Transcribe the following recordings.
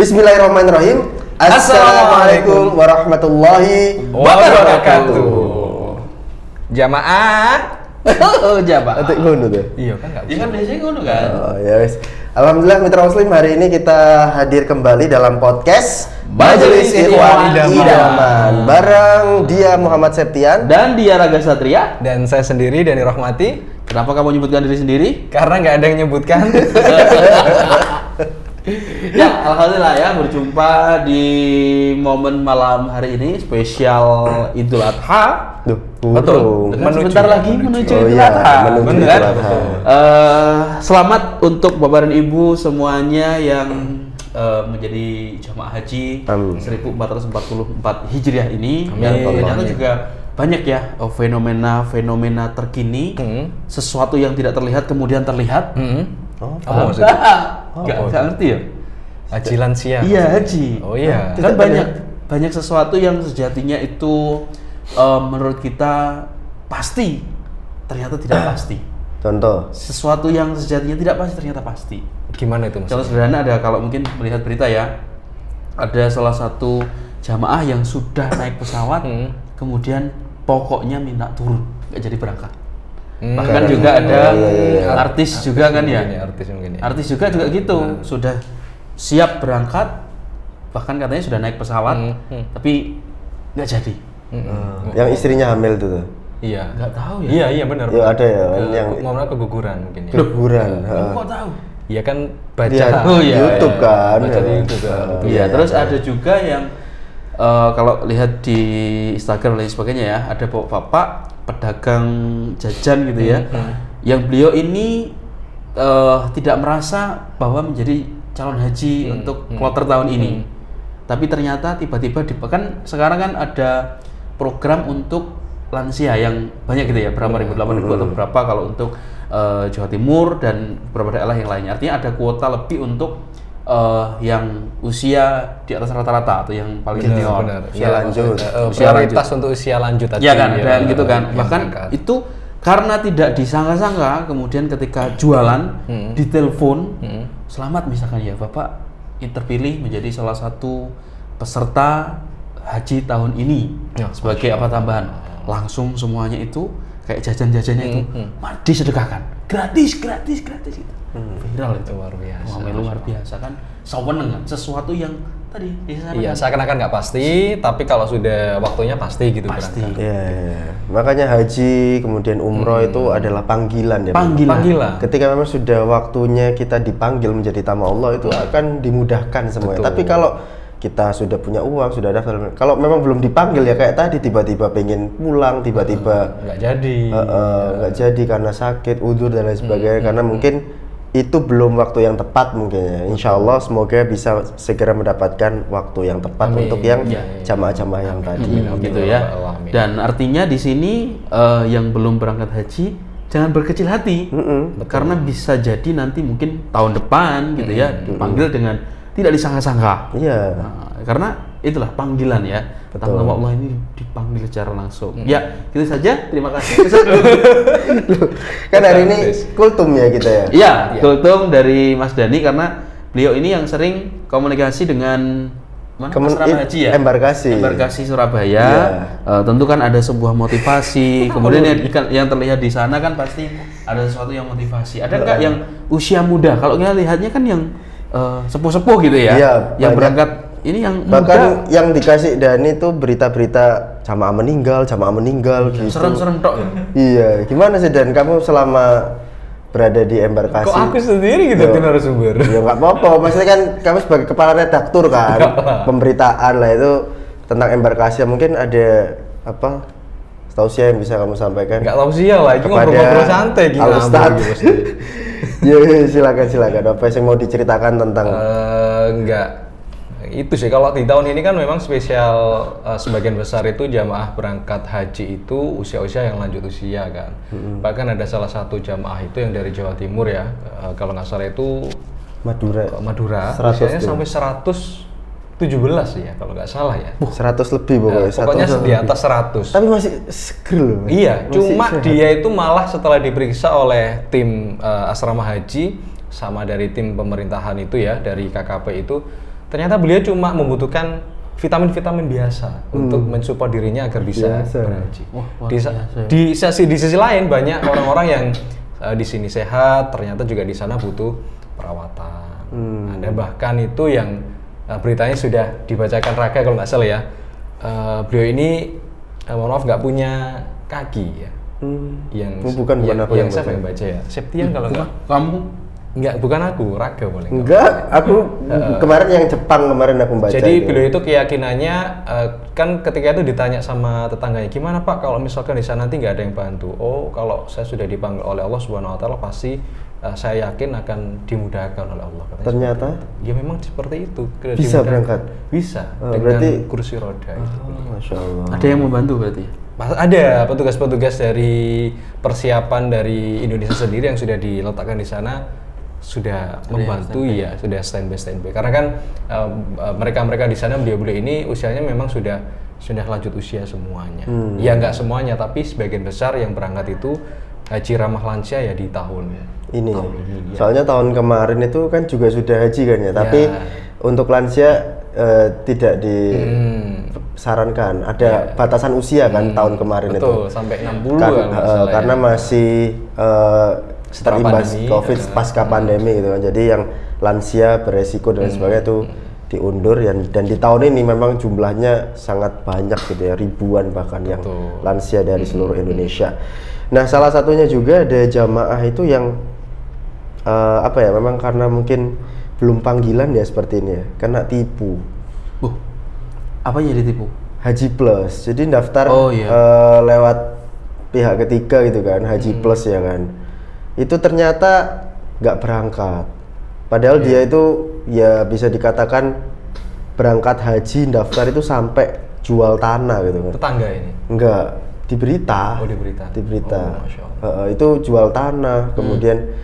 Bismillahirrahmanirrahim. Assalamualaikum warahmatullahi wabarakatuh. Jamaah. Oh, jamaah. Atik ngono tuh. Iya kan enggak. Iya kan biasanya ngono kan. Oh, ya wis. Alhamdulillah mitra muslim, hari ini kita hadir kembali dalam podcast Majelis Ikhwan Idaman. Bareng dia Muhammad Septian Dan dia Raga Satria. Dan saya sendiri Dani Rahmati. Kenapa kamu menyebutkan diri sendiri? Karena nggak ada yang nyebutkan. Ya, alhamdulillah ya, berjumpa di momen malam hari ini spesial Idul Adha. Duh, Betul. Dan sebentar lagi menuju Oh Idul iya, Adha. menuju Bener Idul kan? Adha. Selamat untuk Bapak dan Ibu semuanya yang menjadi jamaah haji Amin. 1444 Hijriah ini. Amin. Dan ternyata Amin. juga banyak ya fenomena-fenomena terkini, sesuatu yang tidak terlihat kemudian terlihat. Oh, Apa maksudnya? Nggak ngerti ya? Haji lansia. Iya, haji. Oh iya. Kan banyak sesuatu yang sejatinya itu menurut kita pasti, ternyata tidak pasti. contoh. Sesuatu yang sejatinya tidak pasti ternyata pasti. Gimana itu Contoh maksudnya? sederhana ada, kalau mungkin melihat berita ya, ada salah satu jamaah yang sudah naik pesawat, kemudian pokoknya minta turun, nggak jadi berangkat. Bahkan juga ada artis juga kan ya, Mungkin ya. artis juga gitu, sudah siap berangkat, bahkan katanya sudah naik pesawat, tapi nggak jadi. Yang istrinya hamil tuh. Iya. Nggak tahu ya. Iya, iya benar. Ya ada ya kan yang ngomong keguguran mungkin ya. keguguran. Kamu kok tahu? Iya kan baca. Dia Oh, iya, YouTube iya. kan. Baca di YouTube kan. Iya, terus ada juga yang kalau lihat di Instagram dan lain sebagainya ya, ada bapak pedagang jajan gitu ya, yang beliau ini tidak merasa bahwa menjadi calon haji untuk kloter tahun ini, tapi ternyata tiba-tiba kan sekarang kan ada program untuk lansia yang banyak gitu ya, berapa ribu, 8.000 atau berapa kalau untuk Jawa Timur dan beberapa daerah yang lainnya. Artinya ada kuota lebih untuk yang usia di atas rata-rata atau yang paling senior. Benar. Usia lanjut. Usia prioritas untuk usia lanjut tadi. Iya kan, dan gitu kan. yang Bahkan berangkat. itu karena tidak disangka-sangka, kemudian ketika jualan ditelepon, selamat misalkan ya Bapak terpilih menjadi salah satu peserta haji tahun ini Ya, sebagai apa tambahan, langsung semuanya itu kayak jajan-jajannya itu disedekahkan, gratis gitu. Viral itu. Luar biasa. Wah, luar biasa kan, sewenang kan, sesuatu yang tadi disampaikan. Iya, seakan-akan nggak pasti, tapi kalau sudah waktunya pasti gitu. Pasti. berangkat. Ya, makanya haji kemudian umroh itu adalah panggilan ya. Panggilan. Ketika memang sudah waktunya kita dipanggil menjadi tamu Allah itu akan dimudahkan semuanya. Betul. Tapi kalau kita sudah punya uang, sudah daftar, kalau memang belum dipanggil ya kayak tadi tiba-tiba pengen pulang, tiba-tiba Nggak jadi. nggak jadi karena sakit, udzur dan lain sebagainya, karena mungkin itu belum waktu yang tepat mungkin ya. Insya Allah semoga bisa segera mendapatkan waktu yang tepat Amin. untuk yang Ya. jamaah-jamaah yang tadi. Gitu ya. Amin. Dan artinya di sini yang belum berangkat haji jangan berkecil hati, karena bisa jadi nanti mungkin tahun depan gitu ya dipanggil dengan tidak disangka-sangka. Iya. Nah, karena itulah panggilan ya. Tamu Allah ini dipanggil secara langsung. Ya, gitu saja. Terima kasih. Kan hari ini kultum ya kita ya. Iya, kultum dari Mas Dani, karena beliau ini yang sering komunikasi dengan mana? Asrama haji ya? Embarkasi Surabaya. Iya. Tentu kan ada sebuah motivasi. Kemudian yang terlihat di sana kan pasti ada sesuatu yang motivasi. Ada nggak yang usia muda? Kalau kita lihatnya kan yang sepuh-sepuh gitu ya. Iya, yang banyak. berangkat ini yang Bahkan muda. yang dikasih Dani itu berita-berita jamaah meninggal gitu. Serem-serem tok ya. Iya, gimana sih Dan kamu selama berada di embarkasi? Kok aku sendiri gitu Yo. narasumber? Ya nggak apa-apa, maksudnya kan kamu sebagai kepala redaktur kan, pemberitaan lah itu tentang embarkasi, mungkin ada apa tausiah yang bisa kamu sampaikan? Nggak tahu sih ya lah, itu Kepada ngobrol-ngobrol santai gini. Al-Ustad. Ya, silakan. Apa yang mau diceritakan tentang? Enggak. Itu sih, kalau di tahun ini kan memang spesial, sebagian besar itu jamaah berangkat haji itu usia-usia yang lanjut usia kan. Bahkan ada salah satu jamaah itu yang dari Jawa Timur ya, kalau nggak salah itu Madura, 100 usianya tuh. sampai 117 ya kalau nggak salah ya. 100 lebih pokoknya. Pokoknya 100 di lebih. atas 100. Tapi masih seger loh. Iya, Masih cuma sehat. dia itu malah setelah diperiksa oleh tim asrama haji sama dari tim pemerintahan itu ya, dari KKP itu ternyata beliau cuma membutuhkan vitamin-vitamin biasa untuk mensupport dirinya agar bisa Biasa. berhaji. Wah, luar Di, biasa ya. di sisi lain banyak orang-orang yang di sini sehat, ternyata juga di sana butuh perawatan. Ada bahkan itu yang beritanya sudah dibacakan Raga kalau nggak salah ya. Beliau ini mohon maaf nggak punya kaki ya. Bukan aku yang siapa baca. yang baca ya? Septian kalau nggak. Kamu Enggak, bukan aku, Raga boleh. Enggak, aku kemarin yang Jepang kemarin aku baca. Jadi itu. beliau itu keyakinannya kan ketika itu ditanya sama tetangganya, gimana Pak kalau misalkan di sana nanti nggak ada yang bantu? Oh, kalau saya sudah dipanggil oleh Allah Subhanahu Wa Taala pasti saya yakin akan dimudahkan oleh Allah. Katanya Ternyata seperti itu. Ya memang seperti itu. Bisa Dimudahkan. berangkat? Bisa. dengan berarti- kursi roda itu. Masya Allah. ada yang membantu berarti? Ada petugas-petugas dari persiapan dari Indonesia sendiri yang sudah diletakkan di sana sudah membantu ya, sudah standby. Karena kan mereka di sana beliau-beliau ini usianya memang sudah lanjut usia semuanya. Ya nggak semuanya, tapi sebagian besar yang berangkat itu haji ramah lansia ya di tahun Ini. ya. Soalnya tahun kemarin itu kan juga sudah haji kan ya, tapi untuk lansia tidak disarankan. Ada batasan usia kan tahun kemarin betul, itu. sampai 60 Kan, kalau nggak salah karena ya. masih Setelah terimbas pandemi, COVID pasca pandemi gitu kan. Jadi yang lansia beresiko dan sebagainya itu diundur dan di tahun ini memang jumlahnya sangat banyak gitu ya, ribuan bahkan yang lansia dari seluruh Indonesia. Nah, salah satunya juga ada jamaah itu yang apa ya, memang karena mungkin belum panggilan ya seperti ini ya, kena tipu. Apanya ditipu? Haji Plus. Jadi daftar Oh, iya. lewat pihak ketiga gitu kan, Haji Plus ya kan. Itu ternyata nggak berangkat. Padahal dia itu ya bisa dikatakan berangkat haji daftar itu sampai jual tanah gitu kan. Tetangga ini. Enggak, di berita. Oh, di berita. Di berita. Oh, Masya Allah. Itu jual tanah, kemudian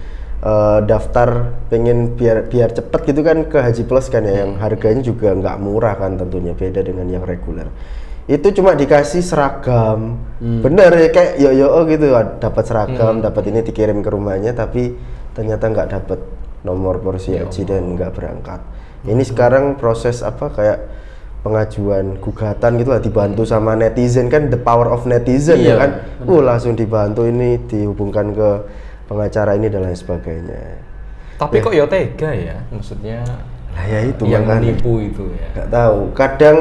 daftar pengen biar cepet gitu kan ke Haji Plus kan ya, yang harganya juga nggak murah kan tentunya, beda dengan yang reguler. Itu cuma dikasih seragam, bener ya kayak yo gitu, dapat seragam, dapat ini dikirim ke rumahnya, tapi ternyata nggak dapat nomor porsi haji dan nggak berangkat. Ini sekarang proses apa kayak pengajuan gugatan gitu lah, dibantu sama netizen kan, the power of netizen ya kan, langsung dibantu ini dihubungkan ke pengacara ini dan lain sebagainya. Tapi kok ya tega ya, maksudnya Nah ya itu yang makanya menipu itu ya. nggak tahu. Kadang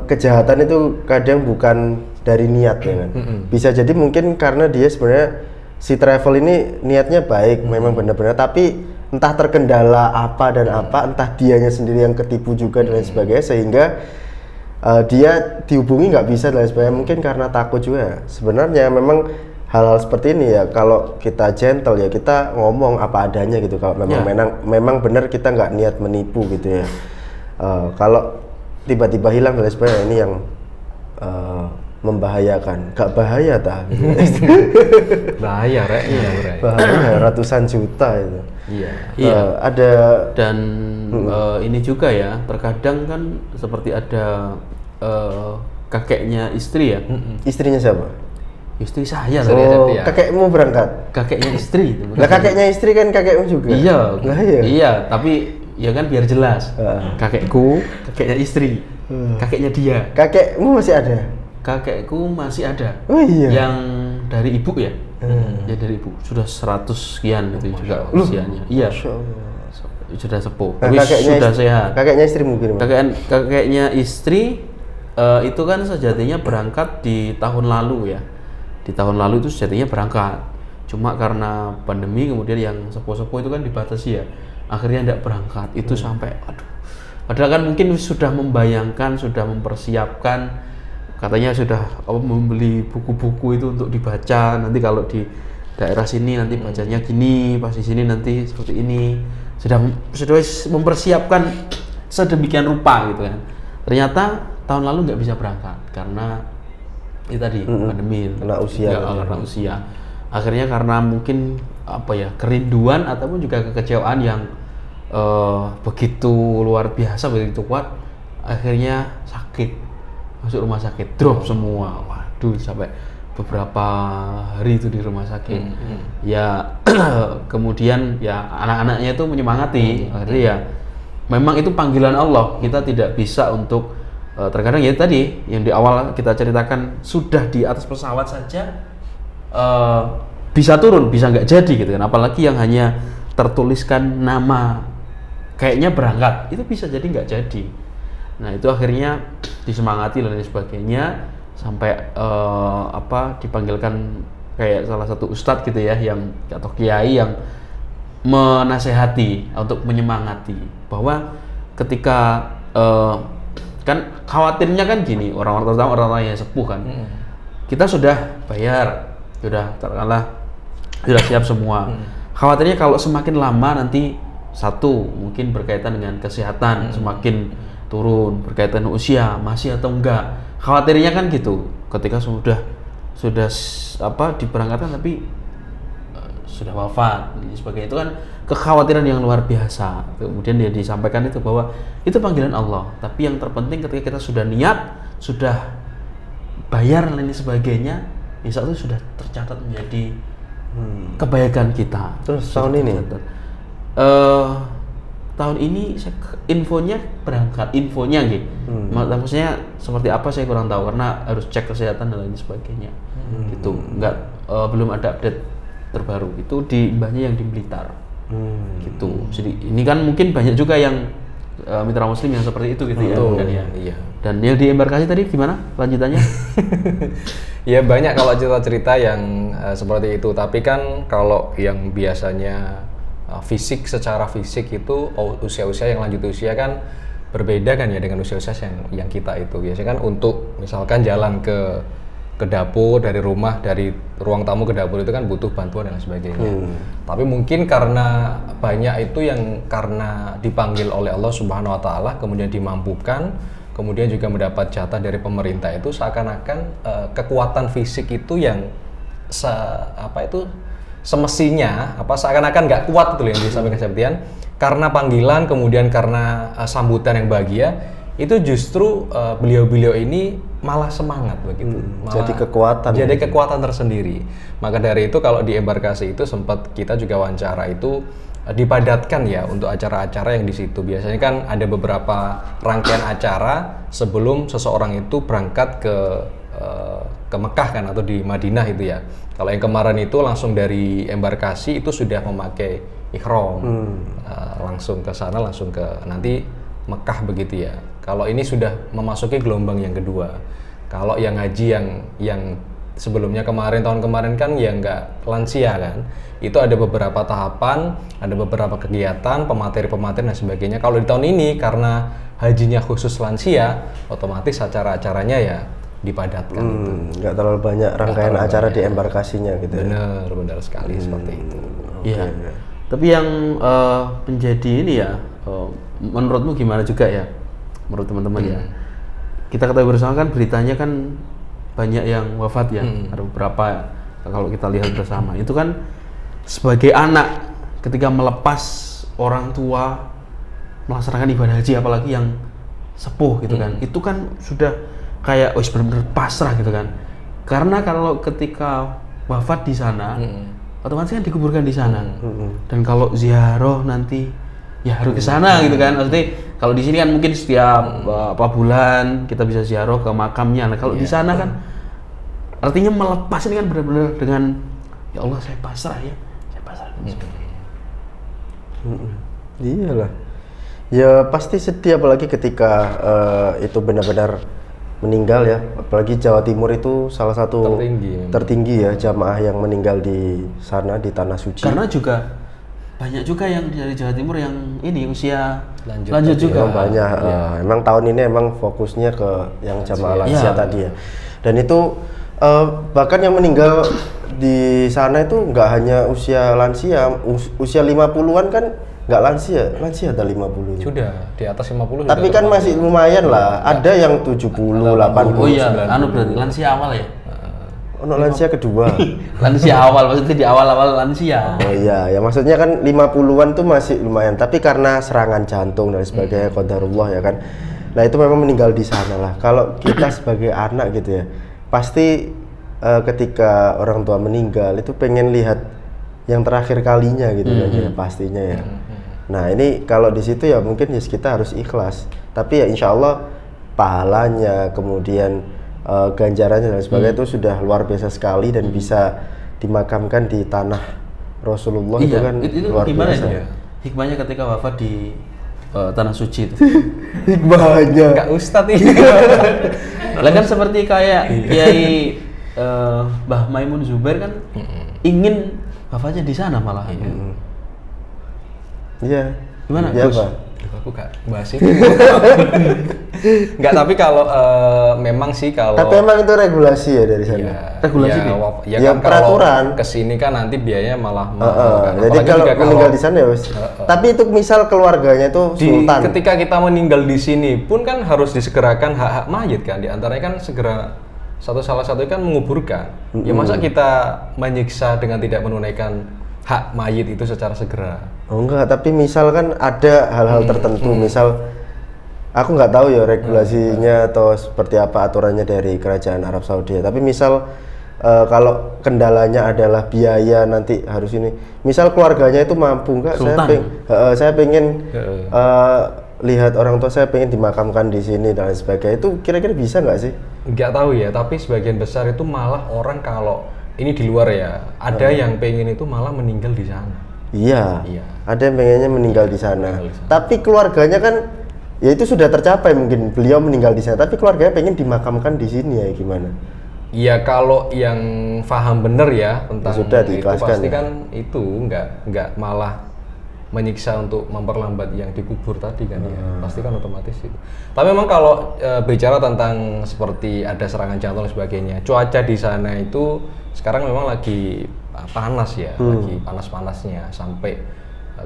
kejahatan itu kadang bukan dari niat ya kan. Bisa jadi mungkin karena dia sebenarnya si travel ini niatnya baik, memang benar-benar, tapi entah terkendala apa dan apa, entah dianya sendiri yang ketipu juga dan lain sebagainya, sehingga dia dihubungi nggak bisa dan lain sebagainya, mungkin karena takut juga. Sebenarnya memang hal-hal seperti ini ya, kalau kita gentle ya kita ngomong apa adanya gitu, kalau memang benar kita nggak niat menipu gitu ya. Kalau tiba-tiba hilang dan lain sebagainya, ini yang membahayakan. Gak bahaya tak? Bahaya, Rek. Iya, Rek. Bahaya ratusan juta itu. Iya. Ada Dan ini juga ya, terkadang kan seperti ada kakeknya istri ya. istrinya siapa? Istri saya Istri loh. Septi ya? Kakekmu berangkat? Kakeknya istri itu. Lah kakeknya istri kan kakekmu juga? Iya. Lah iya. Iya, tapi ya kan biar jelas. Kakekku, kakeknya istri. Kakeknya dia. Kakekmu masih ada? Kakekku masih ada. Oh iya. Yang dari ibu ya. Ya dari ibu. Sudah 100 sekian itu juga usianya. Iya. Masya Allah. Sudah sepuh. Nah, Tapi sudah sehat. Kakeknya istri mungkin? Kakeknya istri itu kan sejatinya berangkat di tahun lalu ya. Di tahun lalu itu sejatinya berangkat. Cuma karena pandemi kemudian yang sepuh-sepuh itu kan dibatasi ya. Akhirnya tidak berangkat. Itu sampai aduh. Padahal kan mungkin sudah membayangkan, sudah mempersiapkan, katanya sudah membeli buku-buku itu untuk dibaca. Nanti kalau di daerah sini nanti bacanya gini, pas di sini nanti seperti ini. Sudah mempersiapkan sedemikian rupa gitu kan. Ternyata tahun lalu nggak bisa berangkat karena itu tadi pandemi, kena usia, karena usia. Akhirnya karena mungkin apa ya, kerinduan ataupun juga kekecewaan yang begitu luar biasa, begitu kuat, akhirnya sakit, masuk rumah sakit, drop semua. Waduh, sampai beberapa hari itu di rumah sakit. Ya kemudian ya anak-anaknya itu menyemangati, akhirnya ya memang itu panggilan Allah. Kita tidak bisa untuk terkadang ya tadi yang di awal kita ceritakan, sudah di atas pesawat saja bisa turun, bisa nggak jadi gitu kan. Apalagi yang hanya tertuliskan nama kayaknya berangkat, itu bisa jadi nggak jadi. Nah itu akhirnya disemangati dan lain sebagainya sampai dipanggilkan kayak salah satu ustadz gitu ya, yang atau kiai yang menasehati untuk menyemangati bahwa ketika kan khawatirnya kan gini, orang-orang terutama orang-orang yang sepuh kan, kita sudah bayar, sudah terkalah, sudah siap semua. Khawatirnya kalau semakin lama nanti satu mungkin berkaitan dengan kesehatan semakin turun, berkaitan usia masih atau enggak. Khawatirnya kan gitu. Ketika sudah diberangkatkan tapi sudah wafat dan sebagainya, itu kan kekhawatiran yang luar biasa. Kemudian dia disampaikan itu bahwa itu panggilan Allah, tapi yang terpenting ketika kita sudah niat, sudah bayar dan lain sebagainya, insya Allah sudah tercatat menjadi kebaikan kita. Terus tahun ini? Tahun ini infonya berangkat, infonya gitu. Maksudnya seperti apa saya kurang tahu karena harus cek kesehatan dan lain sebagainya. Gitu. Belum ada update terbaru. Itu di mbahnya yang di Blitar. Gitu. Jadi ini kan mungkin banyak juga yang mitra muslim yang seperti itu gitu ya. Iya. Dan yang di embarkasi tadi gimana lanjutannya? Ya banyak kalau cerita-cerita yang seperti itu, tapi kan kalau yang biasanya secara fisik itu usia-usia yang lanjut usia kan berbeda kan ya dengan usia-usia yang kita itu. Biasanya kan untuk misalkan jalan ke dapur dari rumah, dari ruang tamu ke dapur itu kan butuh bantuan dan sebagainya. Tapi mungkin karena banyak itu yang karena dipanggil oleh Allah Subhanahu wa taala kemudian dimampukan, kemudian juga mendapat jatah dari pemerintah, itu seakan-akan kekuatan fisik itu yang semestinya seakan-akan nggak kuat itu yang disampaikan Septian, karena panggilan kemudian karena sambutan yang bahagia itu justru beliau-beliau ini malah semangat begitu, jadi kekuatan tersendiri. Maka dari itu kalau di embarkasi itu sempat kita juga wawancara itu dipadatkan ya untuk acara-acara yang di situ. Biasanya kan ada beberapa rangkaian acara sebelum seseorang itu berangkat ke Mekah kan atau di Madinah itu ya. Kalau yang kemarin itu langsung dari embarkasi itu sudah memakai ihram, langsung ke sana, langsung ke nanti Mekah begitu ya. Kalau ini sudah memasuki gelombang yang kedua. Kalau yang haji yang sebelumnya tahun kemarin kan ya nggak lansia kan, itu ada beberapa tahapan, ada beberapa kegiatan, pemateri-pemateri dan sebagainya. Kalau di tahun ini karena hajinya khusus lansia, otomatis acara-acaranya ya dipadatkan. Nggak terlalu banyak rangkaian acara di embarkasinya gitu. Benar sekali seperti itu. Iya. Tapi yang menjadi ini ya, menurutmu gimana juga ya, menurut teman-teman ya? Kita ketahui bersama kan beritanya kan banyak yang wafat ya, ada beberapa kalau kita lihat bersama. Itu kan sebagai anak ketika melepas orang tua melaksanakan ibadah haji, apalagi yang sepuh gitu kan, itu kan sudah kayak benar-benar pasrah gitu kan. Karena kalau ketika wafat di sana, otomatis kan dikuburkan di sana. Dan kalau ziarah nanti ya harus ke sana gitu kan. Maksudnya kalau di sini kan mungkin setiap bulan kita bisa ziarah ke makamnya. Nah, kalau di sana kan artinya melepas ini kan benar-benar dengan ya Allah saya pasrah ya. Saya pasrah. Iyalah. Ya pasti sedih apalagi ketika itu benar-benar meninggal ya, apalagi Jawa Timur itu salah satu tertinggi ya jamaah yang meninggal di sana di Tanah Suci. Karena juga banyak juga yang dari Jawa Timur yang ini usia lanjut juga. Banyak. Emang tahun ini emang fokusnya ke yang jamaah lansia tadi ya. Dan itu bahkan yang meninggal di sana itu nggak hanya usia lansia, usia 50-an kan nggak lansia ada 50. Sudah di atas 50. Tapi kan masih lumayan lah. Ada yang 70, 80. Oh iya, berarti lansia awal ya? Lansia kedua. Lansia awal, maksudnya di awal-awal lansia. Oh iya, ya maksudnya kan 50-an tuh masih lumayan. Tapi karena serangan jantung dan sebagainya, qadarullah ya kan. Nah itu memang meninggal di sana lah. Kalau kita sebagai anak gitu ya, pasti ketika orang tua meninggal itu pengen lihat yang terakhir kalinya gitu kan ya pastinya ya. Nah ini kalau di situ ya mungkin ya kita harus ikhlas. Tapi ya insya Allah pahalanya, kemudian ganjarannya dan sebagainya itu sudah luar biasa sekali dan bisa dimakamkan di tanah Rasulullah. Itu kan itu luar gimana biasa. ya? Hikmahnya ketika wafat di tanah suci itu. Hikmahnya. Enggak ustadz ini. Lah kan seperti kayak Kiai Mbah Maimun Zubair kan ingin wafatnya di sana malah. Iya. Gimana, Ya, Gus? Pak? Aku gak bahas itu. Enggak, tapi kalau memang sih kalau Tapi emang itu regulasi ya dari sana. ya, Regulasi ya, nih? ya Ya, kan peraturan. kalau kesini kan nanti biayanya malah mahal kan. Jadi Apalagi kalau juga meninggal di sana ya wes. Tapi itu misal keluarganya itu sultan. ketika kita meninggal di sini pun kan harus disegerakan hak-hak mayit kan. Di antaranya kan segera salah satu kan menguburkan. Ya masa kita menyiksa dengan tidak menunaikan hak mayit itu secara segera. Oh enggak, tapi misal kan ada hal-hal tertentu, misal aku nggak tahu ya regulasinya atau seperti apa aturannya dari kerajaan Arab Saudi. Tapi misal kalau kendalanya adalah biaya nanti harus ini. Misal keluarganya itu mampu nggak? Saya pengen lihat orang tua saya pengen dimakamkan di sini dan lain sebagainya. Itu kira-kira bisa nggak sih? Nggak tahu ya, tapi sebagian besar itu malah orang kalau ini di luar ya, ada yang pengen itu malah meninggal di sana. Iya. Iya. Ada yang pengennya meninggal di sana. Tapi keluarganya kan ya itu sudah tercapai, mungkin beliau meninggal di sana, tapi keluarganya pengen dimakamkan di sini ya gimana? Iya, kalau yang paham bener ya tentang sudah itu diikhlaskan pasti ya? kan itu nggak malah menyiksa untuk memperlambat yang dikubur tadi kan ya, pasti kan otomatis itu. Tapi memang kalau bicara tentang seperti ada serangan jantung dan sebagainya, cuaca di sana itu sekarang memang lagi panas ya, lagi panas-panasnya sampai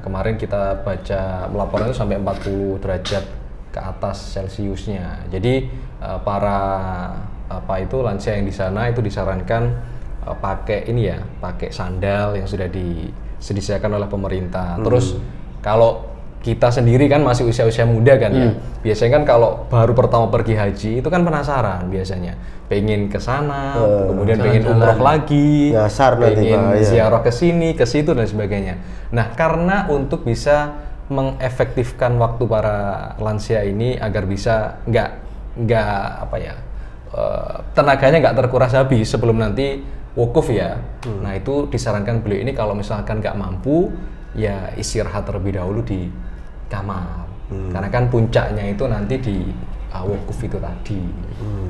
kemarin kita baca laporan itu sampai 40 derajat ke atas Celciusnya. Jadi para lansia yang di sana itu disarankan pakai ini ya, pakai sandal yang sudah disediakan oleh pemerintah. Terus kalau kita sendiri kan masih usia-usia muda kan ya. Biasanya kan kalau baru pertama pergi haji itu kan penasaran biasanya. Pengen ke sana, kemudian pengen umroh lagi, Nyasar nanti, pengen Pak, ya. ziarah ke sini, ke situ dan sebagainya. Nah, karena untuk bisa mengefektifkan waktu para lansia ini agar bisa nggak tenaganya nggak terkuras habis sebelum nanti wukuf ya. Nah, itu disarankan beliau ini kalau misalkan nggak mampu ya istirahat terlebih dahulu di kamar. Karena kan puncaknya itu nanti di wukuf itu tadi.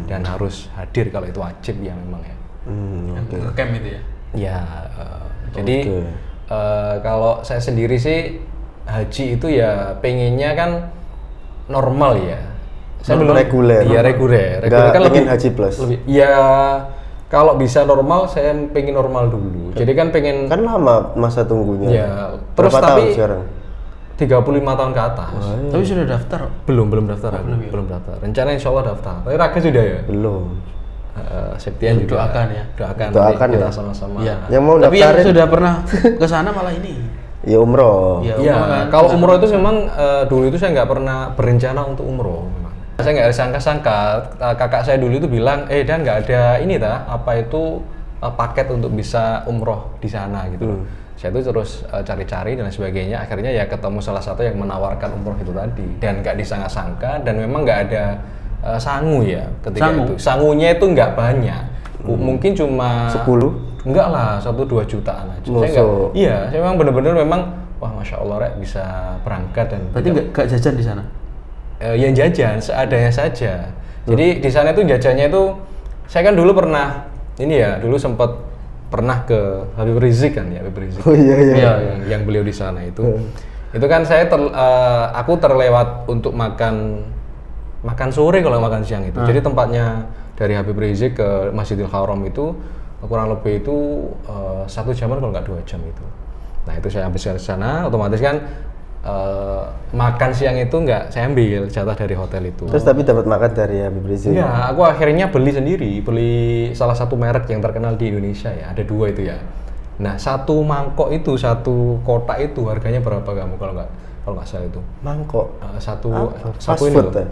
Dan harus hadir kalau itu wajib ya memang ya. Camp itu ya. Ya, jadi kalau saya sendiri sih haji itu ya pengennya kan normal ya. Saya belum reguler. Iya reguler. Nggak Kan pengen haji plus. Ya kalau bisa normal saya pengen normal dulu. Jadi kan pengen Kan lama masa tunggunya. ya terus Berapa tapi tahun sekarang? 35 tahun ke atas. Tapi sudah daftar. Belum daftar. Belum daftar. Rencana insya Allah daftar. Tapi Raga sudah ya. Belum. Septian juga Doakan ya. Doakan Doakan nanti kita ya. sama-sama. Iya. Yang mau Tapi yang daftarin sudah pernah ke sana malah ini. ya umroh. Ya, Iya, umroh kan. kalau umroh itu memang dulu itu saya nggak pernah berencana untuk umroh. Memang. Saya nggak sangka-sangka kakak saya dulu itu bilang, dan nggak ada ini apa itu paket untuk bisa umroh di sana gitu loh. Saya tuh terus cari-cari dan sebagainya. Akhirnya ya ketemu salah satu yang menawarkan umroh itu tadi dan nggak disangka-sangka dan memang nggak ada sangu ya ketika itu. Sangunya itu nggak banyak, mungkin cuma 10? Enggak lah, 1-2 jutaan aja. Saya memang bener-bener memang wah masya Allah Rek bisa berangkat dan Berarti nggak jajan di sana? yang jajan seadanya saja. Jadi di sana itu jajannya itu saya kan dulu pernah dulu sempat pernah ke Habib Rizik kan ya, Habib Rizik. Oh iya. Yang beliau di sana itu. Itu kan saya aku terlewat untuk makan sore kalau makan siang itu. Jadi tempatnya dari Habib Rizik ke Masjidil Haram itu kurang lebih itu 1 jaman kalau nggak 2 jam itu. Nah itu saya habiskan di sana, otomatis kan makan siang itu nggak saya ambil jatah dari hotel itu. Terus tapi dapat makan dari Habib Rizik? Iya, aku akhirnya beli sendiri, beli salah satu merek yang terkenal di Indonesia ya, ada 2 itu ya. Nah 1 mangkok itu, 1 kotak itu harganya berapa kamu kalau nggak salah itu? Mangkok? Satu Fast ini food loh. ya?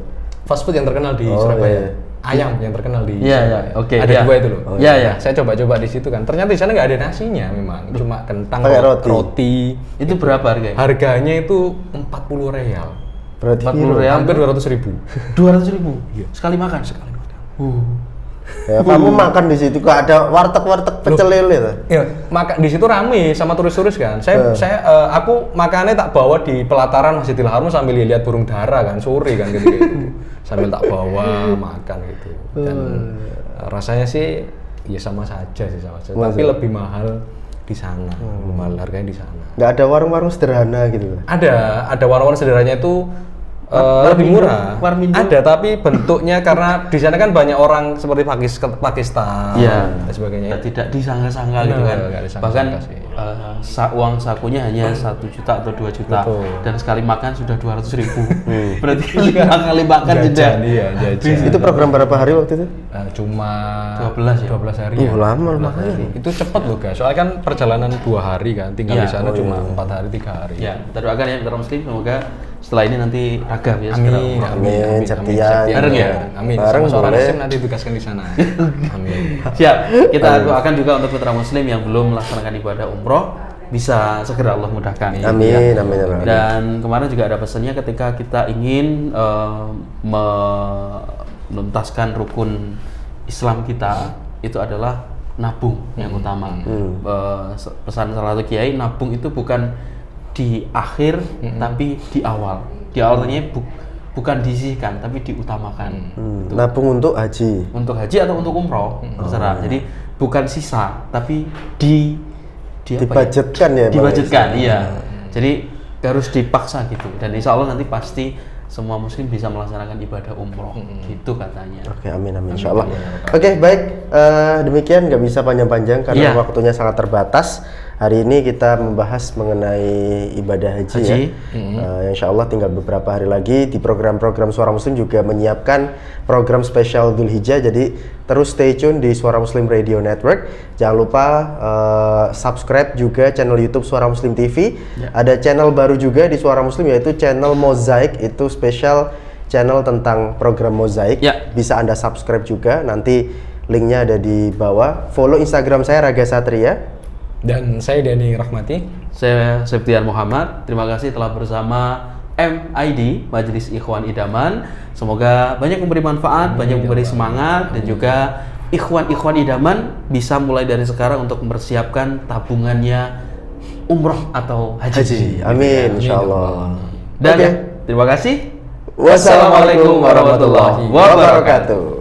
Fast food yang terkenal di Oh, Surabaya. iya. ayam yang terkenal di Iya, Surabaya. iya. Oke, Ada iya. dua itu loh. Iya, iya. Saya coba-coba di situ kan. Ternyata di sana nggak ada nasinya memang, cuma kentang, Pakai roti. roti. Itu berapa harganya? Harganya itu 40 real. Berarti 40 real. Hampir 200.000. 200.000 sekali makan. ya, kamu makan di situ kok ada warteg pecel lele tuh. Ya, makan di situ rame sama turis-turis kan. Aku makannya tak bawa di pelataran Masjidil Haram sambil lihat burung dara kan, sore kan gitu. Sambil tak bawa makan gitu. Dan rasanya sih ya sama saja. Tapi lebih mahal di sana. Mahal harganya di sana. Nggak ada warung-warung sederhana gitu. Ada warung-warung sederhananya itu lebih murah. Warmindo. Ada, tapi bentuknya karena di sana kan banyak orang seperti Pakistan Iya. dan sebagainya. Tidak disangka-sangka gitu kan. Nggak disangka-sangka Bahkan sih. uang sakunya hanya 1 juta atau 2 juta. Betul. Dan sekali makan sudah 200.000. Berarti 5 kali makan Jajan, jeda. iya, jajan. Itu program berapa hari waktu itu? Cuma 12 ya? 12 hari ya. Lama makanya. Itu cepet loh guys, soalnya kan perjalanan 2 hari kan, tinggal Iya. di sana cuma 4 hari 3 hari. Ya, kita doakan ya mitra muslim semoga setelah ini nanti ragam ya Amin, segera amin, umroh. Amin, Septian. Bareng ya? Amin. Bareng Sama seorang boleh. muslim nanti tugaskan di sana. Amin. Siap. Kita doakan juga untuk mitra muslim yang belum melaksanakan ibadah umroh bisa segera Allah mudahkan. Amin, amin, amin. Dan kemarin juga ada pesannya ketika kita ingin menuntaskan rukun Islam kita itu adalah nabung yang utama. Pesan salah satu kiai, nabung itu bukan di akhir tapi di awal. Di awalnya bukan disisihkan tapi diutamakan. Nabung untuk haji. Untuk haji atau untuk umroh terserah. Jadi bukan sisa tapi apa ya? Dibudgetkan ya, Bang? Dibudgetkan, iya. Jadi harus dipaksa gitu. Dan insya Allah nanti pasti semua muslim bisa melaksanakan ibadah umroh gitu katanya. Oke, amin, insya Allah. Oke, baik. Demikian nggak bisa panjang-panjang karena Iya. waktunya sangat terbatas. Hari ini kita membahas mengenai ibadah haji. Ya. Insya Allah tinggal beberapa hari lagi di program-program Suara Muslim juga menyiapkan program spesial Dzulhijjah. Jadi terus stay tune di Suara Muslim Radio Network. Jangan lupa subscribe juga channel YouTube Suara Muslim TV. Ada channel baru juga di Suara Muslim yaitu channel Mozaik, itu spesial channel tentang program Mozaik. Ya. Bisa Anda subscribe juga. Nanti linknya ada di bawah. Follow Instagram saya Raga Satria. Dan saya Dani Rahmati. Saya Septian Muhammad. Terima kasih telah bersama MID Majelis Ikhwan Idaman. Semoga banyak memberi manfaat, banyak memberi semangat, dan juga ikhwan idaman bisa mulai dari sekarang untuk mempersiapkan tabungannya umroh atau haji. Amin, insya Allah. Dan Oke. terima kasih. Wassalamualaikum warahmatullahi wabarakatuh.